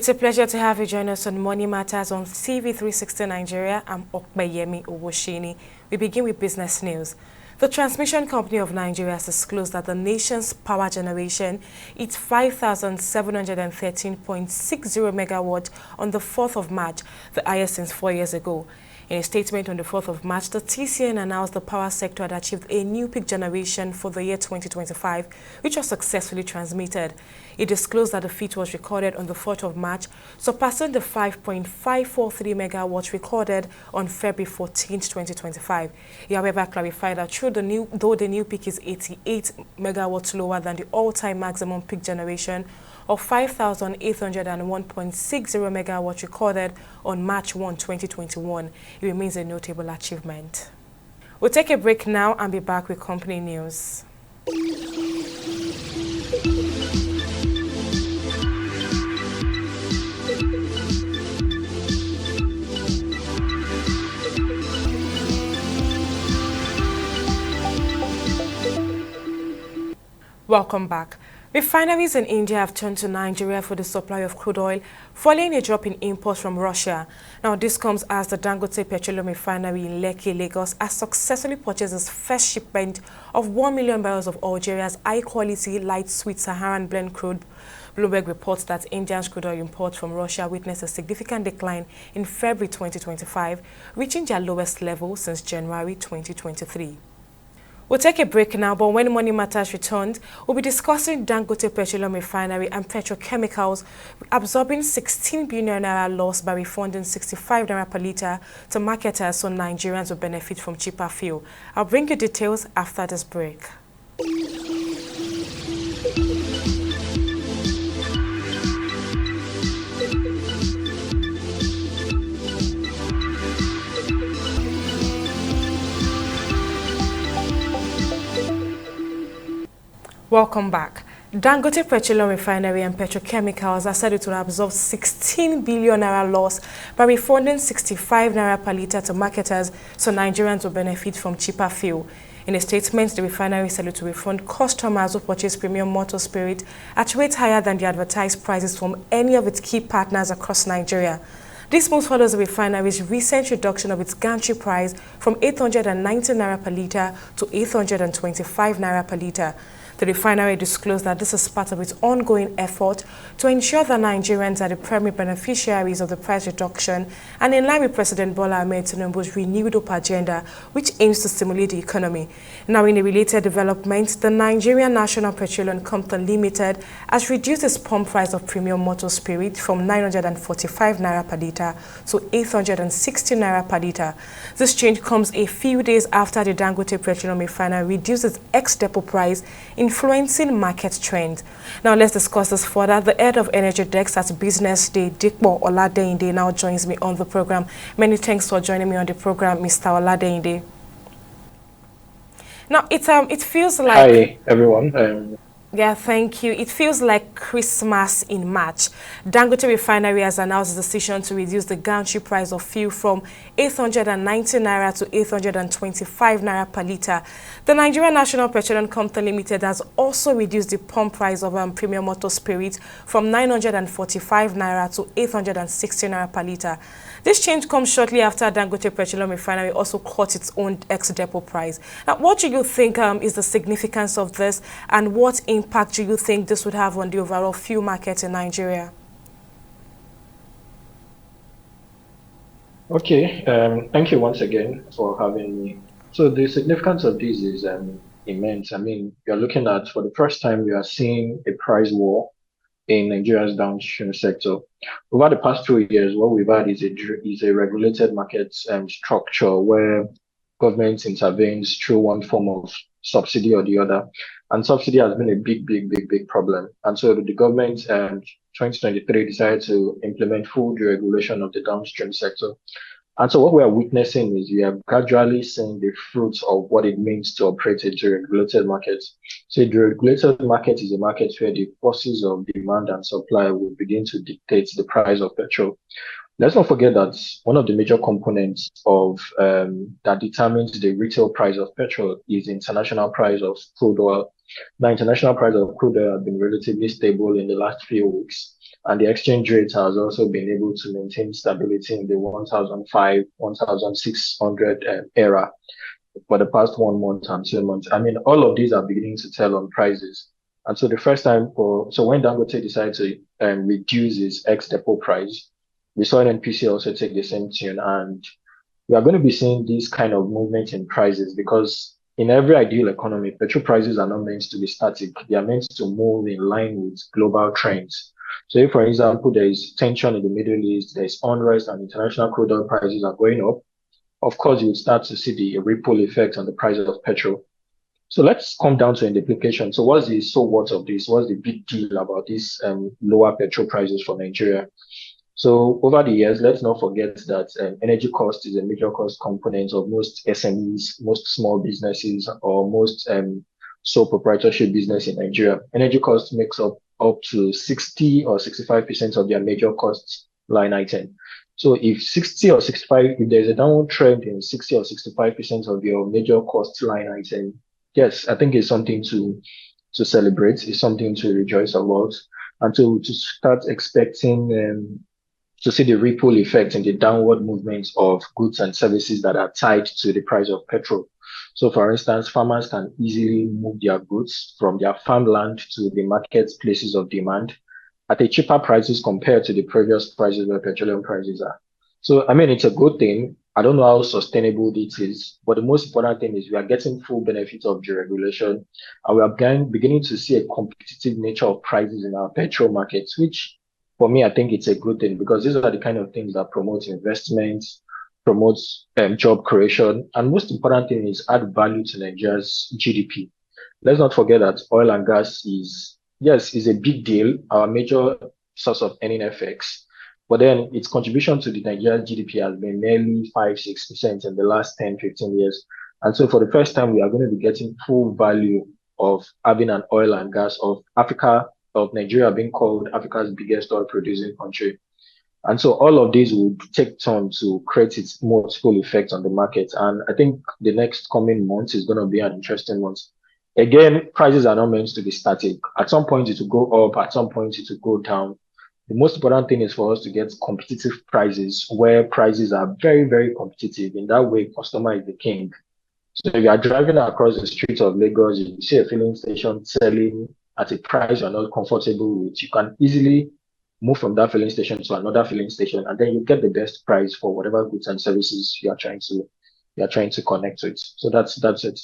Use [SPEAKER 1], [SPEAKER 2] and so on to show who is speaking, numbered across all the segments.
[SPEAKER 1] It's a pleasure to have you join us on Money Matters on TV360 Nigeria. I'm Okpeyemi Owoshini. We begin with business news. The Transmission Company of Nigeria has disclosed that the nation's power generation hit 5,713.60 megawatts on the 4th of March, the highest since 4 years ago. In a statement on the 4th of March, the TCN announced the power sector had achieved a new peak generation for the year 2025, which was successfully transmitted. It disclosed that the feat was recorded on the 4th of March, surpassing the 5.543 megawatts recorded on February 14, 2025. He, however, clarified that though the new peak is 88 megawatts lower than the all-time maximum peak generation of 5,801.60 megawatts recorded on March 1, 2021. It remains a notable achievement. We'll take a break now and be back with company news. Welcome back. Refineries in India have turned to Nigeria for the supply of crude oil, following a drop in imports from Russia. Now, this comes as the Dangote Petroleum Refinery in Lekki, Lagos, has successfully purchased its first shipment of 1 million barrels of Algeria's high-quality, light, sweet Saharan blend crude. Bloomberg reports that India's crude oil imports from Russia witnessed a significant decline in February 2025, reaching their lowest level since January 2023. We'll take a break now, but when Money Matters returns, we'll be discussing Dangote Petroleum Refinery and petrochemicals absorbing 16 billion naira loss by refunding 65 naira per litre to marketers so Nigerians will benefit from cheaper fuel. I'll bring you details after this break. Welcome back. Dangote Petroleum Refinery and petrochemicals are said to absorb 16 billion naira loss by refunding 65 naira per litre to marketers so Nigerians will benefit from cheaper fuel. In a statement, the refinery said to refund customers who purchase premium motor spirit at rates higher than the advertised prices from any of its key partners across Nigeria. This move follows the refinery's recent reduction of its gantry price from 890 naira per litre to 825 naira per litre. The refinery disclosed that this is part of its ongoing effort to ensure that Nigerians are the primary beneficiaries of the price reduction and in line with President Bola Ahmed Tinubu's renewed hope agenda, which aims to stimulate the economy. Now, in a related development, the Nigerian National Petroleum Company Limited has reduced its pump price of premium motor spirit from 945 naira per litre to 860 naira per litre. This change comes a few days after the Dangote Petroleum Refinery reduced its ex-depot price, influencing market trends. Now let's discuss this further. The head of Energy Desk at Business Day, Dikbo Oladeinde, now joins me on the program. Many thanks for joining me on the program, Mr. Oladeinde. Now it feels like...
[SPEAKER 2] Hi everyone.
[SPEAKER 1] Yeah, thank you. It feels like Christmas in March. Dangote Refinery has announced the decision to reduce the gantry price of fuel from 890 naira to 825 naira per litre. The Nigerian National Petroleum Company Limited has also reduced the pump price of premium motor spirit from 945 naira to 860 naira per litre. This change comes shortly after Dangote Petroleum Refinery also cut its own ex-depot price. Now, what do you think is the significance of this, and what impact do you think this would have on the overall fuel market in Nigeria?
[SPEAKER 2] Okay, thank you once again for having me. So the significance of this is immense. I mean, you're looking at, for the first time, you are seeing a price war in Nigeria's downstream sector. Over the past 2 years, what we've had is a regulated market structure where government intervenes through one form of subsidy or the other. And subsidy has been a big problem. And so the government 2023 decided to implement full deregulation of the downstream sector. And so what we are witnessing is we are gradually seeing the fruits of what it means to operate a deregulated market. So a deregulated market is a market where the forces of demand and supply will begin to dictate the price of petrol. Let's not forget that one of the major components of that determines the retail price of petrol is the international price of crude oil. The international price of crude oil has been relatively stable in the last few weeks. And the exchange rate has also been able to maintain stability in the 1,005, 1,600 era for the past 1 month and 2 months. I mean, all of these are beginning to tell on prices. And so the first time so when Dangote decided to reduce his ex-depot price, we saw NPC also take the same tune. And we are going to be seeing these kind of movement in prices because in every ideal economy, petrol prices are not meant to be static. They are meant to move in line with global trends. So if, for example, there is tension in the Middle East, there's unrest and international crude oil prices are going up, of course, you would start to see the ripple effect on the price of petrol. So let's come down to the implication. So what's the so what of this? What's the big deal about these lower petrol prices for Nigeria? So over the years, let's not forget that energy cost is a major cost component of most SMEs, most small businesses, or most sole proprietorship business in Nigeria. Energy cost makes up to 60 or 65% of their major costs line item. So if 60 or 65, if there's a downward trend in 60 or 65% of your major cost line item, yes, I think it's something to celebrate. It's something to rejoice about, and to start expecting to see the ripple effect in the downward movements of goods and services that are tied to the price of petrol. So, for instance, farmers can easily move their goods from their farmland to the marketplaces of demand at a cheaper prices compared to the previous prices where petroleum prices are. So, I mean, it's a good thing. I don't know how sustainable it is, but the most important thing is we are getting full benefit of deregulation, and we are beginning to see a competitive nature of prices in our petrol markets, which for me, I think it's a good thing because these are the kind of things that promote investment, promotes job creation, and most important thing is add value to Nigeria's GDP. Let's not forget that oil and gas is a big deal, our major source of earning FX. But then its contribution to the Nigerian GDP has been nearly 5-6% in the last 10, 15 years. And so for the first time, we are going to be getting full value of having an oil and gas of Nigeria being called Africa's biggest oil producing country. And so all of these will take time to create its multiple effects on the market. And I think the next coming months is going to be an interesting month. Again, prices are not meant to be static. At some point, it will go up. At some point, it will go down. The most important thing is for us to get competitive prices where prices are very, very competitive. In that way, customer is the king. So if you are driving across the streets of Lagos, you see a filling station selling at a price you're not comfortable with, you can easily move from that filling station to another filling station, and then you get the best price for whatever goods and services you are trying to connect with. So that's it.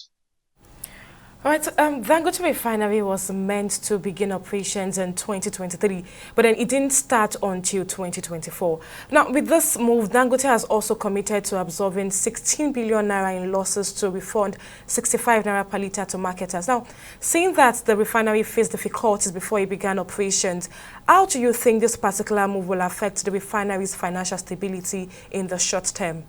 [SPEAKER 1] All right, Dangote Refinery was meant to begin operations in 2023, but then it didn't start until 2024. Now, with this move, Dangote has also committed to absorbing 16 billion naira in losses to refund 65 naira per litre to marketers. Now, seeing that the refinery faced difficulties before it began operations, how do you think this particular move will affect the refinery's financial stability in the short term?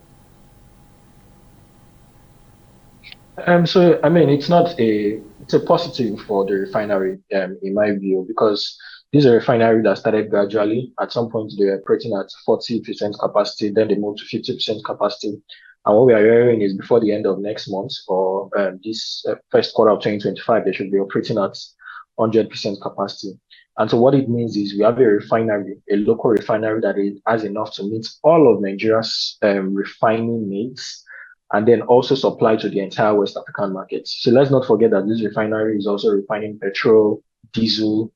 [SPEAKER 2] So I mean, it's a positive for the refinery, in my view, because this is a refinery that started gradually. At some point, they were operating at 40% capacity, then they moved to 50% capacity. And what we are hearing is before the end of next month or this first quarter of 2025, they should be operating at 100% capacity. And so what it means is we have a refinery, a local refinery that has enough to meet all of Nigeria's refining needs and then also supply to the entire West African markets. So let's not forget that this refinery is also refining petrol, diesel,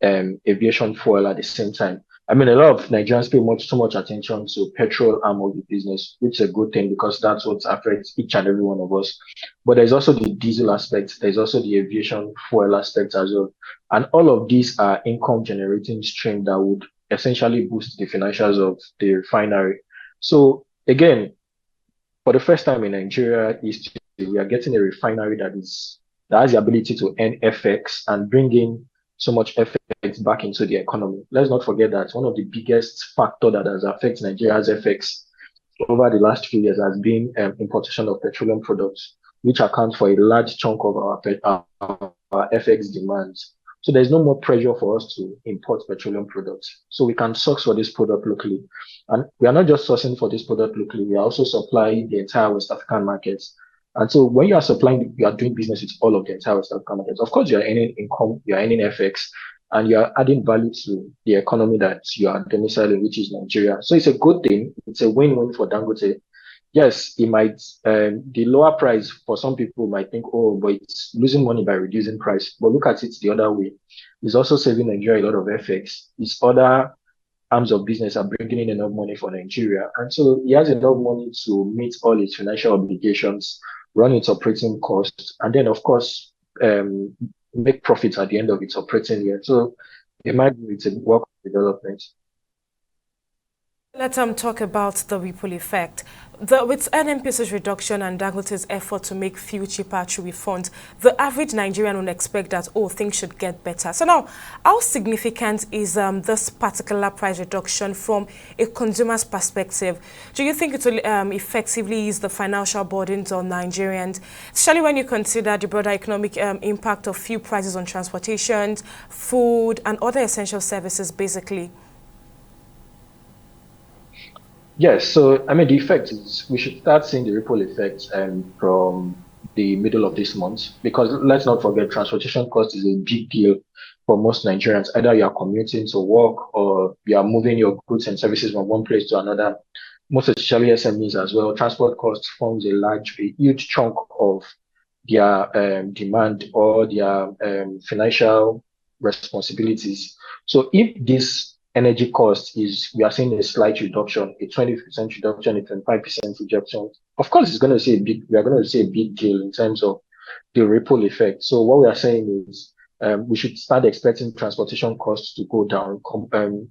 [SPEAKER 2] aviation fuel at the same time. I mean, a lot of Nigerians pay so much attention to petrol arm of the business, which is a good thing because that's what affects each and every one of us. But there's also the diesel aspect. There's also the aviation fuel aspect as well. And all of these are income generating stream that would essentially boost the financials of the refinery. So again, for the first time in Nigeria history, we are getting a refinery that has the ability to earn FX and bring in so much FX back into the economy. Let's not forget that one of the biggest factor that has affected Nigeria's FX over the last few years has been importation of petroleum products, which accounts for a large chunk of our FX demands. So there's no more pressure for us to import petroleum products. So we can source for this product locally. And we are not just sourcing for this product locally, we are also supplying the entire West African markets. And so when you are supplying, you are doing business with all of the entire West African markets. Of course, you are earning income, you are earning FX, and you are adding value to the economy that you are domiciling, which is Nigeria. So it's a good thing. It's a win-win for Dangote. Yes, it might, the lower price for some people might think, oh, but it's losing money by reducing price. But look at it the other way. It's also saving Nigeria a lot of FX. Its other arms of business are bringing in enough money for Nigeria. And so he has enough money to meet all its financial obligations, run its operating costs, and then, of course, um, make profits at the end of its operating year. So, in my view, it's a work of development.
[SPEAKER 1] Let's talk about the ripple effect. With NNPC's reduction and Dangote's effort to make fuel cheaper through refunds, the average Nigerian would expect that, oh, things should get better. So now, how significant is this particular price reduction from a consumer's perspective? Do you think it will effectively ease the financial burdens on Nigerians, especially when you consider the broader economic impact of fuel prices on transportation, food, and other essential services, basically?
[SPEAKER 2] Yes, so I mean, the effect is we should start seeing the ripple effects from the middle of this month because let's not forget transportation cost is a big deal for most Nigerians. Either you are commuting to work or you are moving your goods and services from one place to another. Most especially SMEs as well. Transport costs forms a huge chunk of their demand or their financial responsibilities. So if this energy cost is, we are seeing a slight reduction, a 20% reduction, a 25% reduction. Of course, we are going to see a big deal in terms of the ripple effect. So what we are saying is, we should start expecting transportation costs to go down.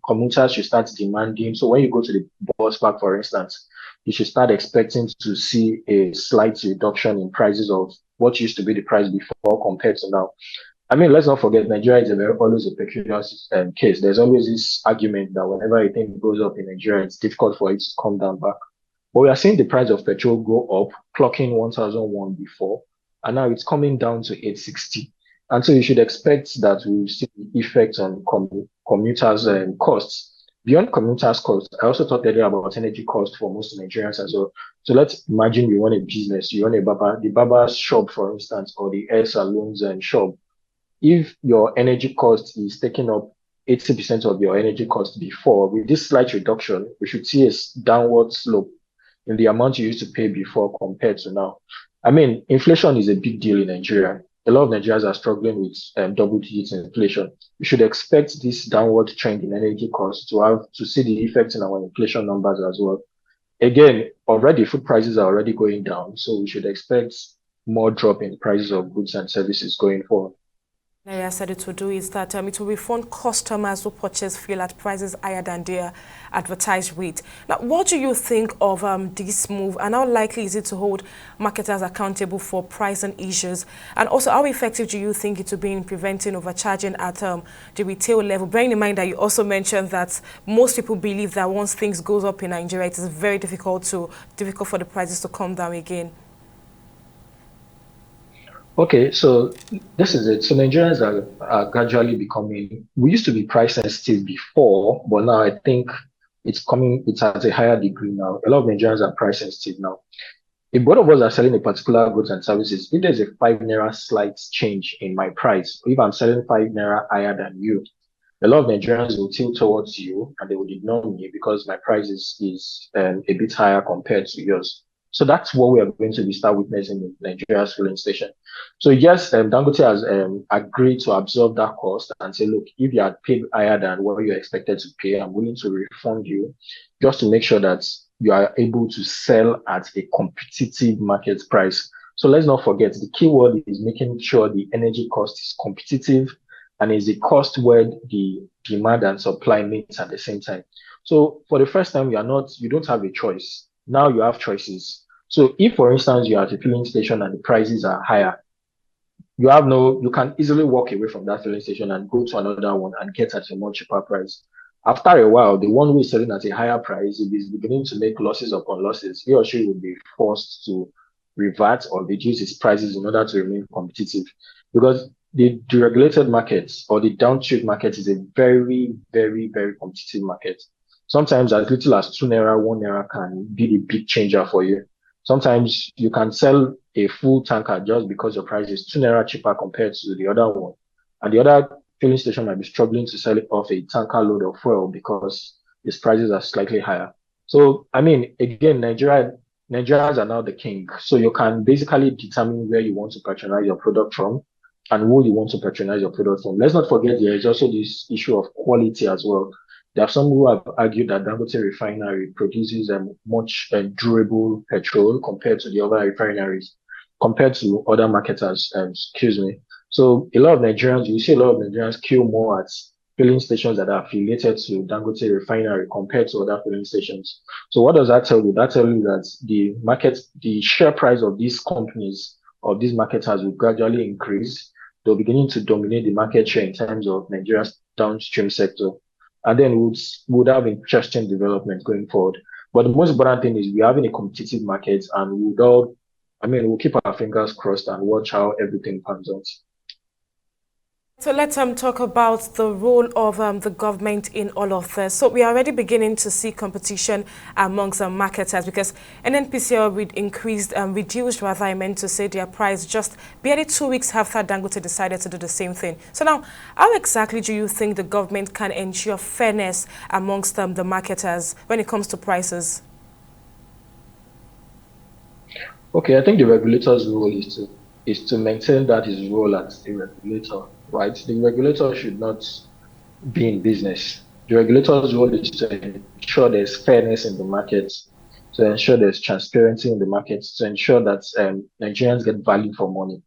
[SPEAKER 2] Commuters should start demanding. So when you go to the bus park, for instance, you should start expecting to see a slight reduction in prices of what used to be the price before compared to now. I mean, let's not forget Nigeria is always a peculiar case. There's always this argument that whenever a thing goes up in Nigeria, it's difficult for it to come down back. But we are seeing the price of petrol go up, clocking 1,001 before, and now it's coming down to 860. And so you should expect that we will see the effect on commuters' costs. Beyond commuters' costs, I also talked earlier about energy costs for most Nigerians as well. So let's imagine you run a business, you run a barber, the barber's shop, for instance, or the hair salons and shop. If your energy cost is taking up 80% of your energy cost before, with this slight reduction, we should see a downward slope in the amount you used to pay before compared to now. I mean, inflation is a big deal in Nigeria. A lot of Nigerians are struggling with double digit inflation. We should expect this downward trend in energy costs to see the effects in our inflation numbers as well. Again, already food prices are already going down, so we should expect more drop in prices of goods and services going forward.
[SPEAKER 1] Nigeria said it will do is that it will refund customers who purchase fuel at prices higher than their advertised rate. Now, what do you think of this move, and how likely is it to hold marketers accountable for pricing issues? And also, how effective do you think it will be in preventing overcharging at the retail level? Bearing in mind that you also mentioned that most people believe that once things goes up in Nigeria, it is very difficult for the prices to come down again.
[SPEAKER 2] Okay, so this is it. So Nigerians are gradually becoming, we used to be price sensitive before, but now I think it's at a higher degree now. A lot of Nigerians are price sensitive now. If both of us are selling a particular goods and services, if there's a 5 naira slight change in my price, or if I'm selling 5 naira higher than you, a lot of Nigerians will tilt towards you and they would ignore me because my price is a bit higher compared to yours. So that's what we are going to start witnessing in Nigeria's filling station. So yes, Dangote has agreed to absorb that cost and say, look, if you had paid higher than what you expected to pay, I'm willing to refund you just to make sure that you are able to sell at a competitive market price. So let's not forget the key word is making sure the energy cost is competitive and is a cost where the demand and supply meets at the same time. So for the first time, you don't have a choice. Now you have choices. So if, for instance, you're at a filling station and the prices are higher, you can easily walk away from that filling station and go to another one and get at a much cheaper price. After a while, the one who is selling at a higher price, if is beginning to make losses upon losses, he or she will be forced to revert or reduce its prices in order to remain competitive. Because the deregulated markets or the downstream market is a very, very, very competitive market. Sometimes as little as 2 naira, 1 naira can be the big changer for you. Sometimes you can sell a full tanker just because your price is 2 naira cheaper compared to the other one. And the other filling station might be struggling to sell it off a tanker load of fuel because its prices are slightly higher. So, I mean, again, Nigerians are now the king. So you can basically determine where you want to patronize your product from and who you want to patronize your product from. Let's not forget there is also this issue of quality as well. There are some who have argued that Dangote refinery produces a much durable petrol compared to the other refineries, compared to other marketers, excuse me. So a lot of Nigerians, you see a lot of Nigerians queue more at filling stations that are affiliated to Dangote refinery compared to other filling stations. So what does that tell you? That tells you that the share price of these companies, of these marketers will gradually increase. They're beginning to dominate the market share in terms of Nigeria's downstream sector. And then would have interesting development going forward. But the most important thing is we're having a competitive market and we'll keep our fingers crossed and watch how everything pans out.
[SPEAKER 1] So let's talk about the role of the government in all of this. So we are already beginning to see competition amongst marketers because NNPCL reduced rather, I meant to say, their price just barely 2 weeks after Dangote decided to do the same thing. So now, how exactly do you think the government can ensure fairness amongst the marketers when it comes to prices?
[SPEAKER 2] Okay, I think the regulator's role is to maintain that his role as a regulator, right? The regulator should not be in business. The regulator's role is to ensure there's fairness in the market, to ensure there's transparency in the market, to ensure that Nigerians get value for money,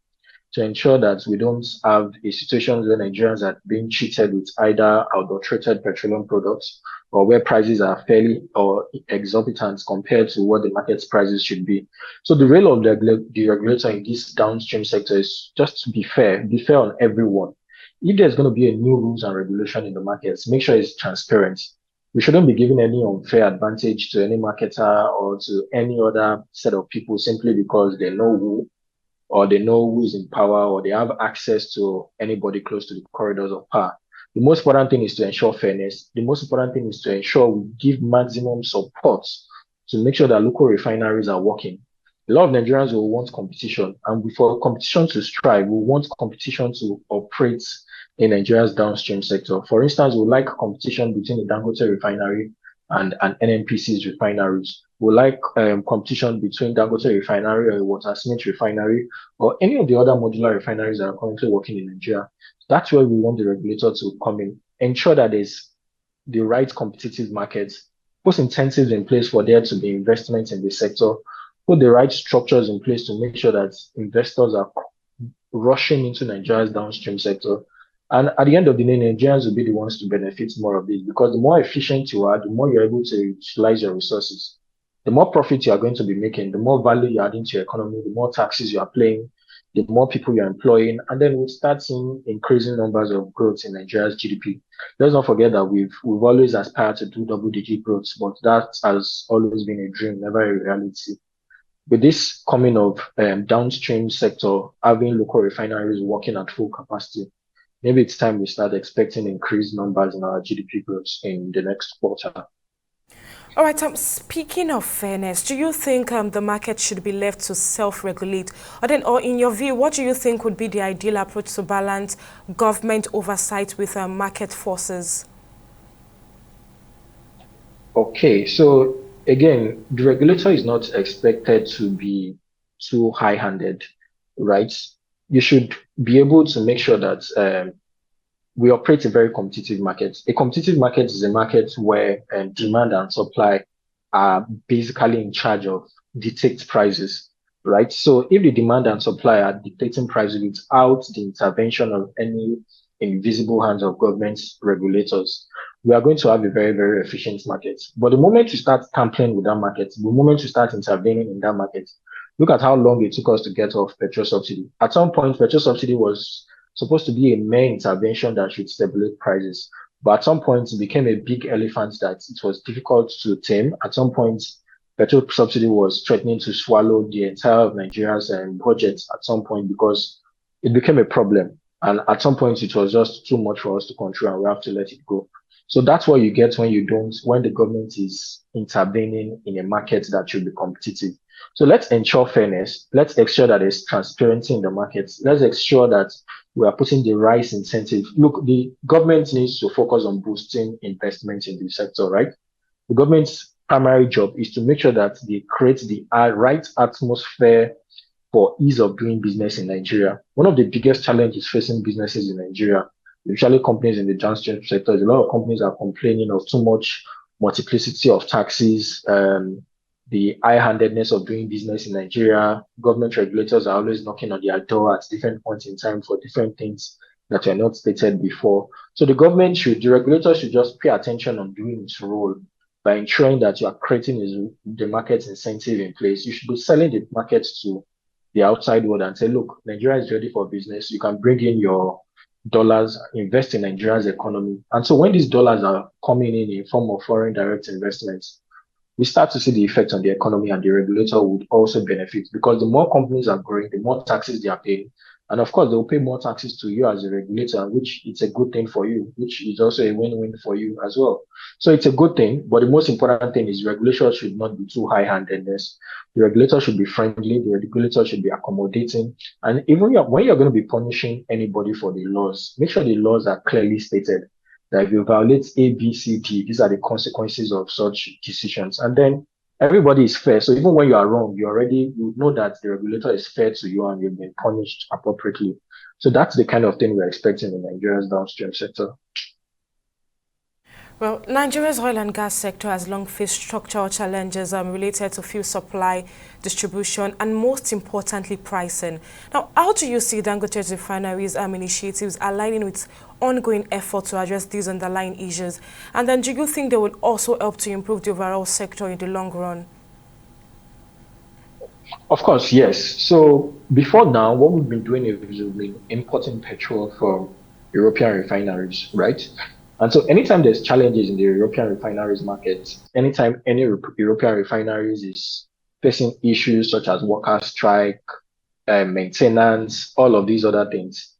[SPEAKER 2] to ensure that we don't have a situation where Nigerians are being cheated with either adulterated petroleum products or where prices are fairly or exorbitant compared to what the market's prices should be. So the role of the regulator in this downstream sector is just to be fair on everyone. If there's going to be a new rules and regulation in the markets, make sure it's transparent. We shouldn't be giving any unfair advantage to any marketer or to any other set of people simply because they know who or they know who is in power or they have access to anybody close to the corridors of power. The most important thing is to ensure fairness. The most important thing is to ensure we give maximum support to make sure that local refineries are working. A lot of Nigerians will want competition, and before competition to strive, we want competition to operate in Nigeria's downstream sector. For instance, we like competition between the Dangote refinery and NNPC's refineries. We like competition between Dangote refinery or Watersmith refinery or any of the other modular refineries that are currently working in Nigeria. That's where we want the regulator to come in, ensure that there's the right competitive markets, put incentives in place for there to be investment in the sector, put the right structures in place to make sure that investors are rushing into Nigeria's downstream sector. And at the end of the day, Nigerians will be the ones to benefit more of this because the more efficient you are, the more you're able to utilize your resources. The more profit you are going to be making, the more value you're adding to your economy, the more taxes you are paying, the more people you're employing, and then we'll start seeing increasing numbers of growth in Nigeria's GDP. Let's not forget that we've always aspired to do double-digit growth, but that has always been a dream, never a reality. With this coming of downstream sector, having local refineries working at full capacity, maybe it's time we start expecting increased numbers in our GDP growth in the next quarter.
[SPEAKER 1] All right, speaking of fairness, do you think the market should be left to self-regulate? Or in your view, what do you think would be the ideal approach to balance government oversight with market forces?
[SPEAKER 2] Okay, so again, the regulator is not expected to be too high-handed, right? You should be able to make sure that we operate a very competitive market. A competitive market is a market where demand and supply are basically in charge of dictate prices, right? So if the demand and supply are dictating prices without the intervention of any invisible hands of government regulators, we are going to have a very, very efficient market. But the moment you start tampering with that market, the moment you start intervening in that market, look at how long it took us to get off petrol subsidy. At some point, petrol subsidy was supposed to be a main intervention that should stabilize prices. But at some point, it became a big elephant that it was difficult to tame. At some point, petrol subsidy was threatening to swallow the entire of Nigeria's budget at some point because it became a problem. And at some point, it was just too much for us to control and we have to let it go. So that's what you get when the government is intervening in a market that should be competitive. So let's ensure fairness. Let's ensure that there's transparency in the markets. Let's ensure that we are putting the right incentive. Look, the government needs to focus on boosting investment in the sector, right? The government's primary job is to make sure that they create the right atmosphere for ease of doing business in Nigeria. One of the biggest challenges facing businesses in Nigeria, usually companies in the downstream sector, is a lot of companies are complaining of too much multiplicity of taxes, the high-handedness of doing business in Nigeria. Government regulators are always knocking on their door at different points in time for different things that were not stated before. So the regulator should just pay attention on doing its role by ensuring that you are creating the market incentive in place. You should be selling the market to the outside world and say, look, Nigeria is ready for business. You can bring in your dollars, invest in Nigeria's economy. And so when these dollars are coming in form of foreign direct investments, we start to see the effect on the economy, and the regulator would also benefit because the more companies are growing, the more taxes they are paying. And of course, they'll pay more taxes to you as a regulator, which it's a good thing for you, which is also a win-win for you as well. So it's a good thing, but the most important thing is regulation should not be too high-handedness. The regulator should be friendly, the regulator should be accommodating. And even when you're going to be punishing anybody for the laws, make sure the laws are clearly stated that if you violate A, B, C, D, these are the consequences of such decisions. And then everybody is fair. So even when you are wrong, you know that the regulator is fair to you and you've been punished appropriately. So that's the kind of thing we're expecting in Nigeria's downstream sector.
[SPEAKER 1] Well, Nigeria's oil and gas sector has long faced structural challenges related to fuel supply, distribution, and most importantly, pricing. Now, how do you see Dangote's refineries initiatives aligning with ongoing efforts to address these underlying issues? And then do you think they will also help to improve the overall sector in the long run?
[SPEAKER 2] Of course, yes. So before now, what we've been doing is we've been importing petrol from European refineries, right? And so anytime there's challenges in the European refineries market, anytime any European refineries is facing issues such as worker strike, maintenance, all of these other things,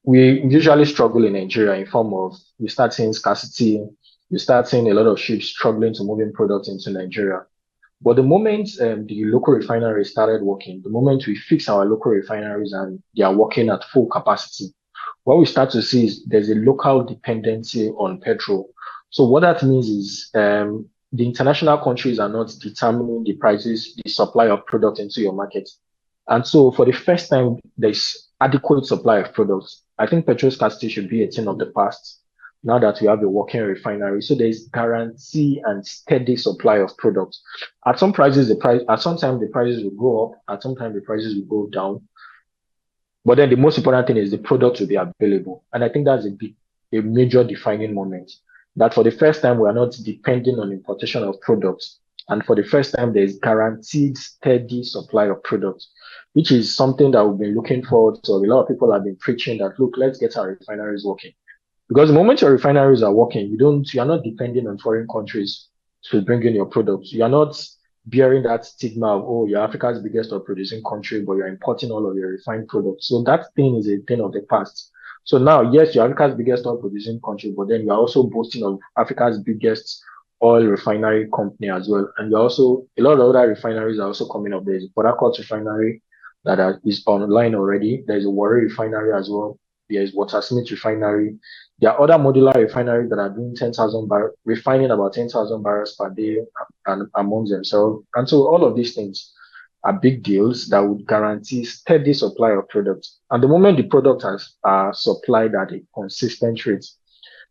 [SPEAKER 2] we usually struggle in Nigeria in form of we start seeing scarcity, we start seeing a lot of ships struggling to move in products into Nigeria. But the moment the local refineries started working, the moment we fix our local refineries and they are working at full capacity, what we start to see is there's a local dependency on petrol. So what that means is the international countries are not determining the prices, the supply of product into your market. And so for the first time, there's adequate supply of products. I think petrol scarcity should be a thing of the past now that we have a working refinery. So there's guarantee and steady supply of products. At some prices, at some time the prices will go up, at some time the prices will go down. But then the most important thing is the product will be available. And I think that's a major defining moment. That for the first time, we are not depending on importation of products. And for the first time, there's guaranteed steady supply of products, which is something that we've been looking forward to. A lot of people have been preaching that, look, let's get our refineries working. Because the moment your refineries are working, you're not depending on foreign countries to bring in your products. You're not bearing that stigma of, oh, you're Africa's biggest oil producing country, but you're importing all of your refined products. So that thing is a thing of the past. So now, yes, you're Africa's biggest oil producing country, but then you're also boasting of Africa's biggest oil refinery company as well. And you're also, a lot of other refineries are also coming up. There's Port Harcourt refinery that is online already. There's a Warri refinery as well. There's Watersmith refinery. There are other modular refineries that are doing 10,000 barrels, refining about 10,000 barrels per day and amongst themselves. And so all of these things are big deals that would guarantee steady supply of products. And the moment the products are supplied at a consistent rate,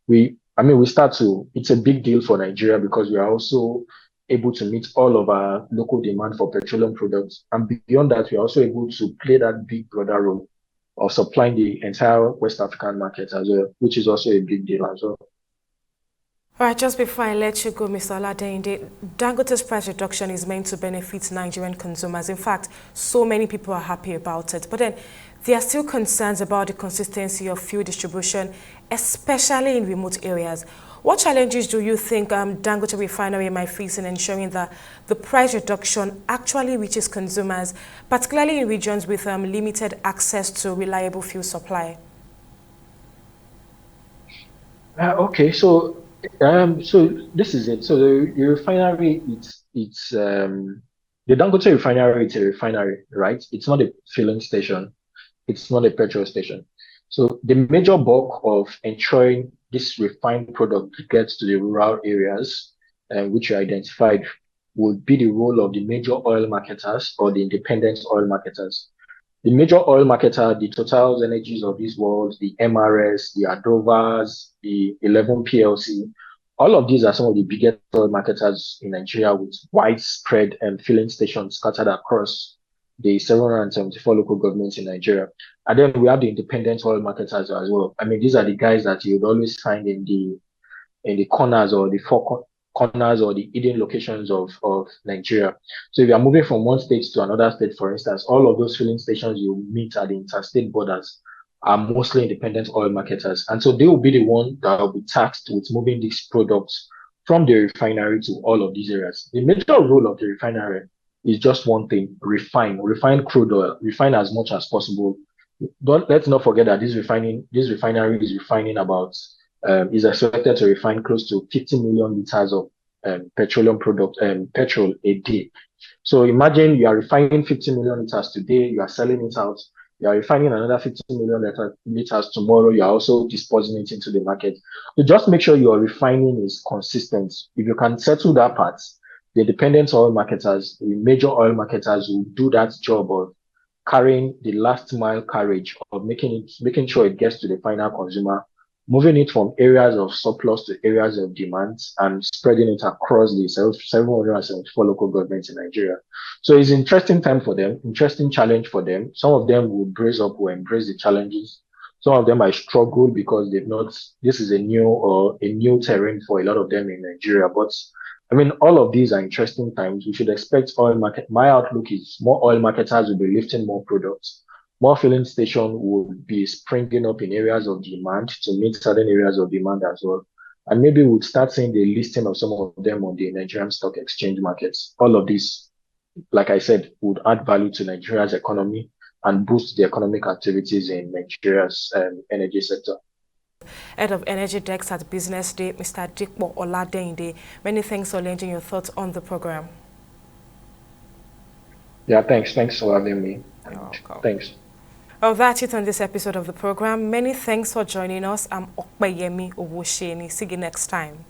[SPEAKER 2] it's a big deal for Nigeria because we are also able to meet all of our local demand for petroleum products. And beyond that, we are also able to play that big brother role of supplying the entire West African market as well, which is also a big deal as well.
[SPEAKER 1] All right, just before I let you go, Mr. Oladeyinde, Dangote's price reduction is meant to benefit Nigerian consumers. In fact, so many people are happy about it. But then there are still concerns about the consistency of fuel distribution, especially in remote areas. What challenges do you think Dangote Refinery might face in ensuring that the price reduction actually reaches consumers, particularly in regions with limited access to reliable fuel supply?
[SPEAKER 2] Okay, so this is it. So the refinery, it's The Dangote refinery is a refinery, right? It's not a filling station. It's not a petrol station. So the major bulk of ensuring this refined product gets to the rural areas, which you identified, would be the role of the major oil marketers or the independent oil marketers. The major oil marketer, the Totals Energies of this world, the MRS, the Adovas, the 11 PLC, all of these are some of the biggest oil marketers in Nigeria with widespread filling stations scattered across the 774 local governments in Nigeria. And then we have the independent oil marketers as well. I mean, these are the guys that you would always find in the corners or the corners or the hidden locations of Nigeria. So if you are moving from one state to another state, for instance, all of those filling stations you meet at the interstate borders are mostly independent oil marketers. And so they will be the one that will be tasked with moving these products from the refinery to all of these areas. The major role of the refinery is just one thing: refine crude oil, refine as much as possible. Let's not forget that this refinery is refining about is expected to refine close to 50 million liters of petroleum product petrol a day. So imagine you are refining 50 million liters today, you are selling it out, you are refining another 50 million liters tomorrow, you are also disposing it into the market. So just make sure your refining is consistent. If you can settle that part, the independent oil marketers, the major oil marketers will do that job of carrying the last mile carriage of making sure it gets to the final consumer, moving it from areas of surplus to areas of demand and spreading it across the 774 local governments in Nigeria. So it's an interesting time for them, interesting challenge for them. Some of them will brace up, will embrace the challenges. Some of them might struggle because they've not, this is a new terrain for a lot of them in Nigeria. But I mean, all of these are interesting times. We should expect oil market. My outlook is more oil marketers will be lifting more products. More filling station will be springing up in areas of demand to meet certain areas of demand as well. And maybe we'll start seeing the listing of some of them on the Nigerian stock exchange markets. All of this, like I said, would add value to Nigeria's economy and boost the economic activities in Nigeria's energy sector.
[SPEAKER 1] Head of Energy Desk at Business Day, Mr. Dikpo Oladende. Many thanks for lending your thoughts on the program.
[SPEAKER 2] Yeah, thanks. Thanks for having me.
[SPEAKER 1] You're welcome.
[SPEAKER 2] Thanks.
[SPEAKER 1] Well, that's it on this episode of the program. Many thanks for joining us. I'm Okpeyemi Owusheni. See you next time.